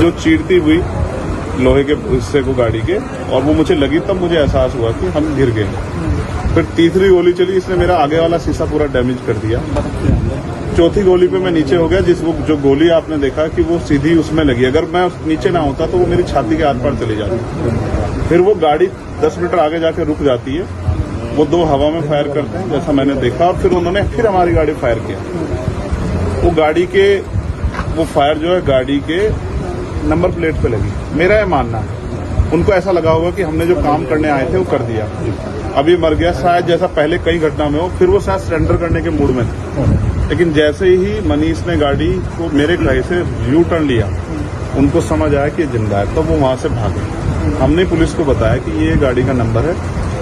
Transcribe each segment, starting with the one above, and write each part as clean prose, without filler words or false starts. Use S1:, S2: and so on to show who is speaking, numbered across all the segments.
S1: जो चीरती हुई लोहे के हिस्से को गाड़ी के, और वो मुझे लगी तब मुझे एहसास हुआ कि हम गिर गए। फिर तीसरी गोली चली, इसने मेरा आगे वाला शीशा पूरा डैमेज कर दिया। चौथी गोली पे मैं नीचे हो गया, जो गोली आपने देखा कि वो सीधी उसमें लगी। अगर मैं नीचे ना होता तो वो मेरी छाती के आर पार चली जाती। फिर वो गाड़ी 10 मीटर आगे जाके रुक जाती है। वो 2 हवा में फायर करते हैं जैसा मैंने देखा, और फिर उन्होंने फिर हमारी गाड़ी फायर किया। वो फायर जो है गाड़ी के नंबर प्लेट पे लगी। मेरा ये मानना है, उनको ऐसा लगा होगा कि हमने जो काम करने आए थे वो कर दिया, अब ये मर गया शायद, जैसा पहले कई घटना में हो। फिर वो शायद सरेंडर करने के मूड में थे, लेकिन जैसे ही मनीष ने गाड़ी को मेरे कहीं से यू टर्न लिया, उनको समझ आया कि जिंदा है, तो वो वहां से भागे। हमने पुलिस को बताया कि ये गाड़ी का नंबर है,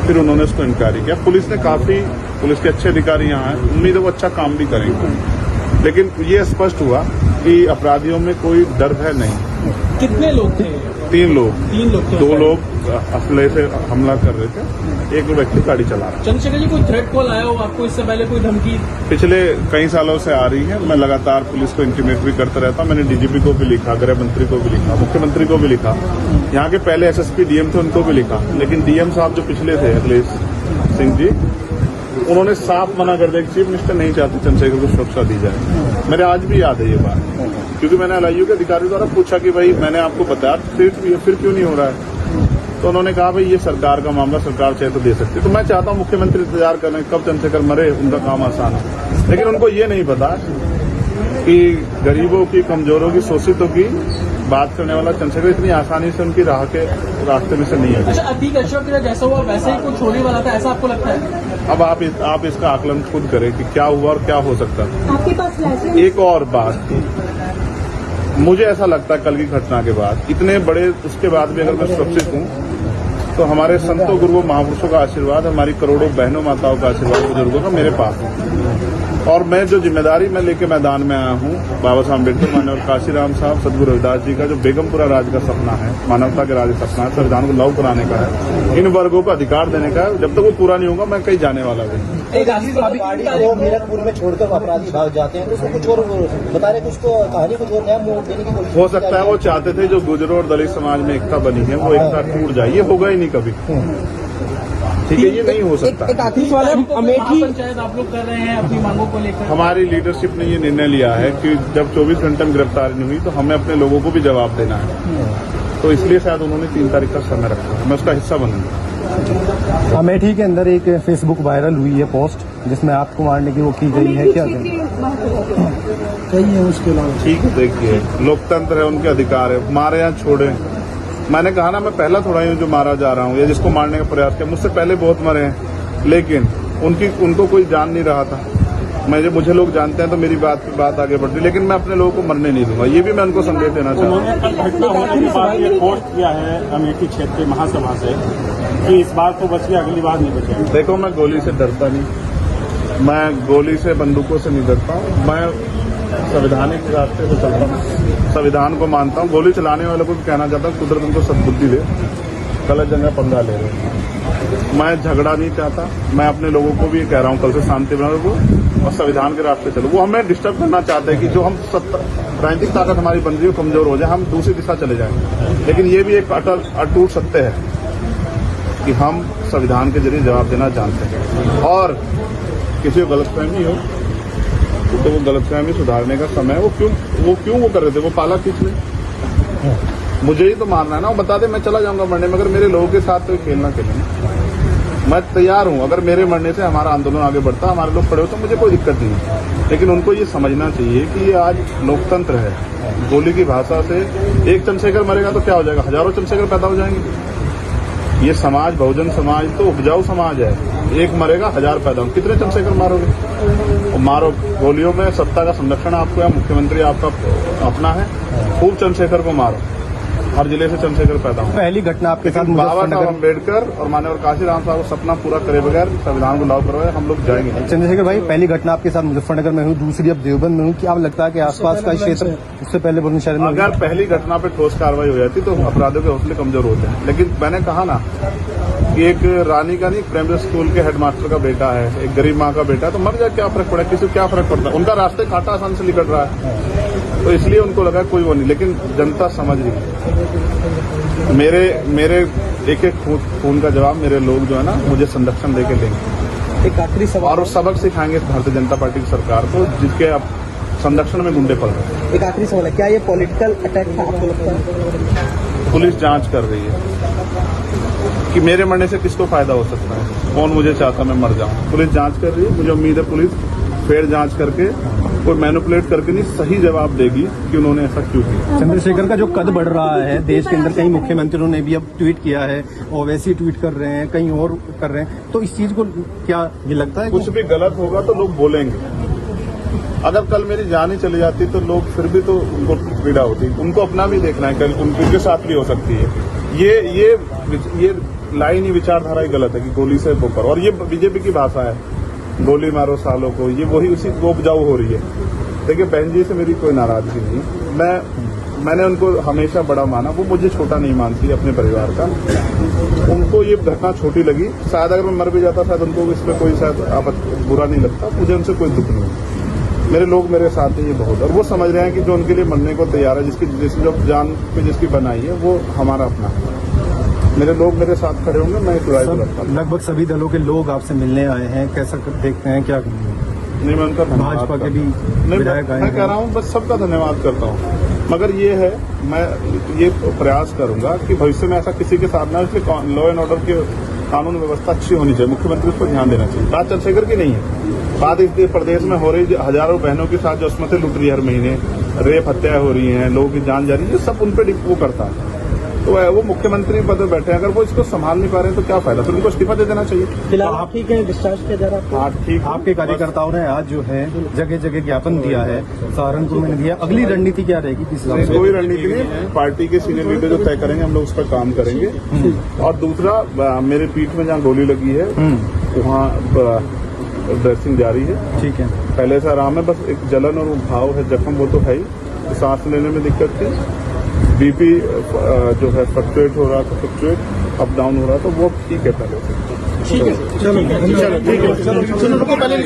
S1: फिर उन्होंने उसको इंक्वायरी किया। पुलिस के अच्छे अधिकारी यहाँ हैं, उम्मीद है वो अच्छा काम भी करेंगे। लेकिन ये स्पष्ट हुआ कि अपराधियों में कोई डर है नहीं।
S2: कितने लोग थे?
S1: 3 लोग।
S2: 3 लोग थे।
S1: 2 लोग असले से हमला कर रहे थे, 1 व्यक्ति गाड़ी चला रहा।
S2: चंद्रशेखर जी, कोई थ्रेट कॉल आया हो आपको इससे पहले, कोई धमकी?
S1: पिछले कई सालों से आ रही है। मैं लगातार पुलिस को इंटीमेट भी करता रहता हूं। मैंने डीजीपी को भी लिखा, गृह मंत्री को भी लिखा, मुख्यमंत्री को भी लिखा, यहाँ के पहले एसएसपी डीएम थे उनको भी लिखा। लेकिन डीएम साहब जो पिछले थे, अखिलेश सिंह जी, उन्होंने साफ मना कर दिया कि चीफ मिनिस्टर नहीं चाहते चंद्रशेखर को सुरक्षा दी जाए। मेरे आज भी याद है ये बात, क्योंकि मैंने एलआईयू के अधिकारियों द्वारा पूछा कि भाई मैंने आपको बताया फिर क्यों नहीं हो रहा है, तो उन्होंने कहा भाई ये सरकार का मामला, सरकार चाहे तो दे सकती है। तो मैं चाहता हूं मुख्यमंत्री इंतजार करें कब चंद्रशेखर मरे, उनका काम आसान है। लेकिन उनको ये नहीं पता कि गरीबों की, कमजोरों की, शोषितों की बात करने वाला चंद्रशेखर इतनी आसानी से उनकी रास्ते में से नहीं है।
S2: अच्छा, अतीक अशरफ के जैसा हुआ वैसे ही कुछ होने वाला था, ऐसा आपको लगता है?
S1: अब आप इसका आकलन खुद करें कि क्या हुआ और क्या हो सकता है।
S3: आपके पास
S1: एक और बात, मुझे ऐसा लगता है कल की घटना के बाद, इतने बड़े उसके बाद भी अगर मैं सुरक्षित हूँ तो हमारे संतों, गुरुओं, महापुरुषों का आशीर्वाद, हमारी करोड़ों बहनों माताओं का आशीर्वाद, बुजुर्गों का मेरे पास है। और मैं जो जिम्मेदारी मैं लेके मैदान में आया हूँ, बाबा साहब अम्बेडकर, माननीय काशीराम साहब, सदगुरु रविदास जी का जो बेगमपुरा राज का सपना है, मानवता के राज का सपना है, संविधान को लागू कराने का है, इन वर्गों को अधिकार देने का है, जब तक वो पूरा नहीं होगा मैं कहीं जाने वाला नहीं।
S4: गाड़ी को मीरपुर में छोड़कर अपराधी भाग जाते हैं, उसको कुछ और बता रहे, कुछ तो कहानी कुछ और नया मोड़ देने की कोशिश
S1: हो सकता है वो चाहते थे जो गुजरों और दलित समाज में एकता बनी है वो एकता टूट जाए, ये होगा ही नहीं कभी। ठीक है, ये नहीं हो सकता।
S2: अमेठी पंचायत आप लोग कर रहे हैं अपनी मांगों को लेकर?
S1: हमारी लीडरशिप ने ये निर्णय लिया है कि जब 24 घंटे में गिरफ्तारी नहीं हुई तो हमें अपने लोगों को भी जवाब देना है, तो इसलिए शायद उन्होंने 3 तारीख का समय रखा है। मैं उसका हिस्सा बनूंगा।
S5: अमेठी के अंदर एक फेसबुक वायरल हुई है पोस्ट जिसमें आपको मारने की वो की गई है, क्या कही है उसके अलावा? ठीक
S1: है, देखिए लोकतंत्र है, उनके अधिकार है, मारे या छोड़े। मैंने कहा ना, मैं पहला थोड़ा ही हूँ जो मारा जा रहा हूँ या जिसको मारने का प्रयास किया, मुझसे पहले बहुत मरे हैं, लेकिन उनको कोई जान नहीं रहा था। मुझे लोग जानते हैं तो मेरी बात आगे बढ़ती, लेकिन मैं अपने लोगों को मरने नहीं दूंगा, ये भी मैं उनको संदेश देना चाहता हूँ।
S6: घटना होने के बाद ये पोस्ट किया है अमेठी क्षेत्रीय महासभा से कि इस बार तो बच गया, अगली बार नहीं बचेगा।
S1: देखो, मैं गोली से डरता नहीं, मैं गोली से, बंदूकों से नहीं डरता हूँ, मैं संवैधानिक रास्ते से चलता हूँ, संविधान को मानता हूँ। गोली चलाने वालों को भी कहना चाहता हूँ कुदरत उनको सद्बुद्धि दे, गलत जगह पंगा ले रहे हैं। मैं झगड़ा नहीं चाहता, मैं अपने लोगों को भी कह रहा हूँ कल से शांति बना रखो और संविधान के रास्ते चलो। वो हमें डिस्टर्ब करना चाहते हैं कि जो हम राजनीतिक ताकत हमारी बन रही है कमजोर हो जाए, हम दूसरी दिशा चले जाएं। लेकिन ये भी एक अटूट सत्य है कि हम संविधान के जरिए जवाब देना जानते हैं, और किसी को गलतफहमी हो तो वो गलतफहमी सुधारने का समय, वो क्यों वो कर रहे थे, वो पाला खींच ले, मुझे ही तो मारना है ना, वो बता दे मैं चला जाऊंगा मरने, मगर मेरे लोगों के साथ तो खेलना खेलना, मैं तैयार हूं। अगर मेरे मरने से हमारा आंदोलन आगे बढ़ता, हमारे लोग खड़े हो तो मुझे कोई दिक्कत नहीं है, लेकिन उनको ये समझना चाहिए कि ये आज लोकतंत्र है। गोली की भाषा से एक चंद्रशेखर मरेगा तो क्या हो जाएगा, हजारों चंद्रशेखर पैदा हो जाएंगे। ये समाज, बहुजन समाज तो उपजाऊ समाज है, एक मरेगा 1000 पैदा हो, कितने चंद्रशेखर मारोगे? और मारो, गोलियों में सत्ता का संरक्षण आपको है, मुख्यमंत्री आपका अपना है, खूब चंद्रशेखर को मारो, हर जिले से चंद्रशेखर पैदा हो।
S5: पहली घटना आपके साथ
S1: बाबा साहब अम्बेडकर और माननीय काशीराम साहब को सपना पूरा करे बगैर संविधान को लागू करवाए, हम लोग जाएंगे।
S5: चंद्रशेखर भाई, पहली घटना आपके साथ मुजफ्फरनगर में हुई, दूसरी अब देवबंद में हुई, क्या लगता है कि आसपास का क्षेत्र उससे पहले बुलंदशहर में?
S1: अगर पहली घटना पे ठोस कार्रवाई हो जाती तो अपराधियों के हौसले कमजोर होते हैं, लेकिन मैंने कहा ना कि एक रानी का नहीं, प्राइमरी स्कूल के हेडमास्टर का बेटा है, एक गरीब माँ का बेटा है, तो मर जाए क्या फर्क पड़ा, किसी को क्या फर्क पड़ता है? उनका रास्ते काटा आसान से निकल रहा है। तो इसलिए उनको लगा कोई वो नहीं, लेकिन जनता समझ रही है। मेरे एक एक खून का जवाब मेरे लोग जो है ना मुझे संरक्षण देके देंगे
S4: एक आखिरी सवाल
S1: और सबक सिखाएंगे इस भारतीय जनता पार्टी की सरकार को, जिसके अब संरक्षण में गुंडे पड़ रहे हैं।
S4: एक आखिरी सवाल है, क्या ये पॉलिटिकल अटैक था आपको लगता है?
S1: पुलिस जांच कर रही है कि मेरे मरने से किसको फायदा हो सकता है, कौन मुझे चाहता मैं मर जाऊं। पुलिस जांच कर रही है, मुझे उम्मीद है पुलिस फेर जांच करके कोई मैनिपुलेट करके नहीं सही जवाब देगी कि उन्होंने ऐसा क्यों किया।
S5: चंद्रशेखर का जो कद बढ़ रहा है देश के अंदर, कई मुख्यमंत्रियों ने भी अब ट्वीट किया है, ओवैसी ट्वीट कर रहे हैं, कहीं और कर रहे हैं, तो इस चीज को क्या ये लगता है
S1: कुछ भी गलत होगा तो लोग बोलेंगे। अगर कल मेरी जान ही चली जाती तो लोग फिर भी तो उनको पीड़ा होती, उनको अपना भी देखना है, कल उनके साथ भी हो सकती है। ये लाइन ही विचारधारा ही गलत है कि गोली से वो करो, और ये बीजेपी की भाषा है, गोली मारो सालों को, ये वही उसी को उपजाऊ हो रही है। देखिए बहन जी से मेरी कोई नाराजगी नहीं, मैंने उनको हमेशा बड़ा माना, वो मुझे छोटा नहीं मानती अपने परिवार का। उनको ये घटना छोटी लगी, शायद अगर मैं मर भी जाता शायद उनको इस पर कोई शायद बुरा नहीं लगता, मुझे उनसे कोई दुख नहीं। मेरे लोग मेरे साथ हैं, ये बहुत, और वो समझ रहे हैं कि जो उनके लिए मरने को तैयार है, जिसकी जो जान पे जिसकी बनाई है वो हमारा अपना है। मेरे लोग मेरे साथ खड़े होंगे, मैं ट्राई करता हूँ।
S5: लगभग सभी दलों के लोग आपसे मिलने आए हैं, कैसा देखते हैं, क्या
S1: नहीं मैं उनका धन्यवाद
S5: भाजपा के भी
S1: नहीं,
S5: विधायक आए
S1: मैं
S5: हैं।
S1: कह रहा हूँ बस सबका धन्यवाद करता हूँ, मगर ये है मैं ये प्रयास करूंगा कि भविष्य में ऐसा किसी के साथ ना, इसलिए लॉ एंड ऑर्डर की कानून व्यवस्था अच्छी होनी चाहिए, मुख्यमंत्री उस पर ध्यान देना चाहिए। बात चंद्रशेखर की नहीं है, बात इस प्रदेश में हो रही हजारों बहनों के साथ जो अस्मतें लुट रही है हर महीने, रेप हत्याएं हो रही हैं, लोगों की जान जा रही है, सब उन पर वो करता है। तो वो मुख्यमंत्री पद में बैठे हैं, अगर वो इसको संभाल नहीं पा रहे हैं तो क्या फायदा, फिर उनको इस्तीफा दे देना चाहिए।
S4: फिलहाल आप ठीक है, डिस्चार्ज किया जा रहा है?
S1: हाँ ठीक।
S5: आपके कार्यकर्ताओं ने आज जो है जगह जगह ज्ञापन दिया है, सहारनपुर में दिया, अगली रणनीति क्या रहेगी किस हिसाब से?
S1: कोई रणनीति नहीं, पार्टी के सीनियर लीडर जो तय करेंगे हम लोग उस पर काम करेंगे। और दूसरा मेरे पीठ में जहाँ गोली लगी है वहाँ ड्रेसिंग जारी है,
S5: ठीक है,
S1: पहले से आराम है, बस एक जलन और घाव है, जख्म वो तो है ही, सांस लेने में दिक्कत थी, बीपी जो है फ्लक्चुएट हो रहा था, अप डाउन हो रहा था, वो ठीक है पहले से।
S4: ठीक है, चलो ठीक है, चलो पहले